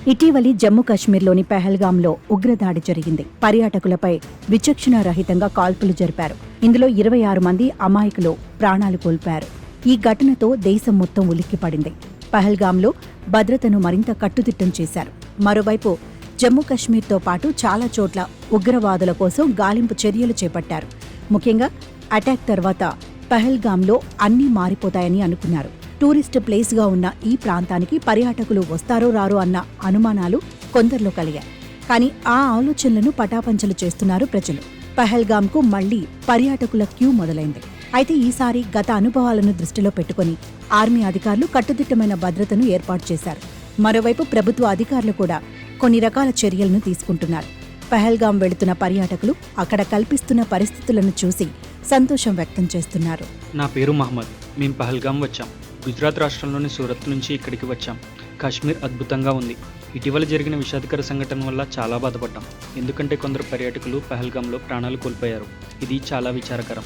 ఇటీవలి జమ్మూ కాశ్మీర్లోని పెహల్గాంలో ఉగ్రదాడి జరిగింది. పర్యాటకులపై విచక్షణారహితంగా కాల్పులు జరిపారు. ఇందులో 26 మంది అమాయకులు ప్రాణాలు కోల్పోయారు. ఈ ఘటనతో దేశం మొత్తం ఉలిక్కిపడింది. పహల్గాంలో భద్రతను మరింత కట్టుదిట్టం చేశారు. మరోవైపు జమ్మూ కాశ్మీర్తో పాటు చాలా చోట్ల ఉగ్రవాదుల కోసం గాలింపు చర్యలు చేపట్టారు. ముఖ్యంగా అటాక్ తర్వాత పహల్గాంలో అన్నీ మారిపోతాయని అనుకున్నారు. టూరిస్ట్ ప్లేస్గా ఉన్న ఈ ప్రాంతానికి పర్యాటకులు వస్తారో రారో అన్న అనుమానాలు కొందరిలో కలిగాయి. కానీ ఆ ఆలోచనలను పటాపంచలు చేస్తున్నారు ప్రజలు. పహల్గాంకు మళ్లీ పర్యాటకుల క్యూ మొదలైంది. అయితే ఈసారి గత అనుభవాలను దృష్టిలో పెట్టుకుని ఆర్మీ అధికారులు కట్టుదిట్టమైన భద్రతను ఏర్పాటు చేశారు. మరోవైపు ప్రభుత్వ అధికారులు కూడా కొన్ని రకాల చర్యలను తీసుకుంటున్నారు. పహల్గాం వెళుతున్న పర్యాటకులు అక్కడ కల్పిస్తున్న పరిస్థితులను చూసి సంతోషం వ్యక్తం చేస్తున్నారు. నా పేరు మహమ్మద్. మేము పహల్గాం వచ్చాం. గుజరాత్ రాష్ట్రంలోని సూరత్ నుంచి ఇక్కడికి వచ్చాం. కాశ్మీర్ అద్భుతంగా ఉంది. ఇటీవల జరిగిన విషాదకర సంఘటన వల్ల చాలా బాధపడ్డాం. ఎందుకంటే కొందరు పర్యాటకులు పహల్గాంలో ప్రాణాలు కోల్పోయారు. ఇది చాలా విచారకరం.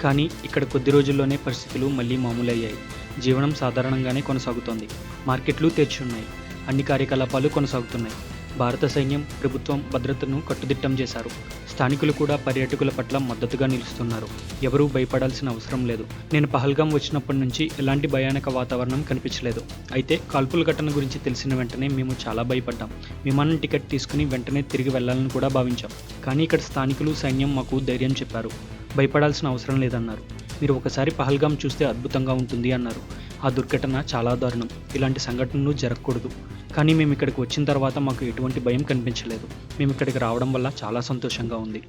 కానీ ఇక్కడ కొద్ది రోజుల్లోనే పరిస్థితులు మళ్లీ మామూలయ్యాయి. జీవనం సాధారణంగానే కొనసాగుతోంది. మార్కెట్లు తెరిచున్నాయి. అన్ని కార్యకలాపాలు కొనసాగుతున్నాయి. భారత సైన్యం, ప్రభుత్వం భద్రతను కట్టుదిట్టం చేశారు. స్థానికులు కూడా పర్యాటకుల పట్ల మద్దతుగా నిలుస్తున్నారు. ఎవరూ భయపడాల్సిన అవసరం లేదు. నేను పహల్గాం వచ్చినప్పటి నుంచి ఎలాంటి భయానక వాతావరణం కనిపించలేదు. అయితే కాల్పుల ఘటన గురించి తెలిసిన వెంటనే మేము చాలా భయపడ్డాం. విమానం టికెట్ తీసుకుని వెంటనే తిరిగి వెళ్లాలని కూడా భావించాం. కానీ ఇక్కడ స్థానికులు, సైన్యం మాకు ధైర్యం చెప్పారు. భయపడాల్సిన అవసరం లేదన్నారు. మీరు ఒకసారి పహల్గాం చూస్తే అద్భుతంగా ఉంటుంది అన్నారు. ఆ దుర్ఘటన చాలా దారుణం. ఇలాంటి సంఘటనలు జరగకూడదు. కానీ మేము ఇక్కడికి వచ్చిన తర్వాత మాకు ఎటువంటి భయం కనిపించలేదు. మేము ఇక్కడికి రావడం వల్ల చాలా సంతోషంగా ఉంది.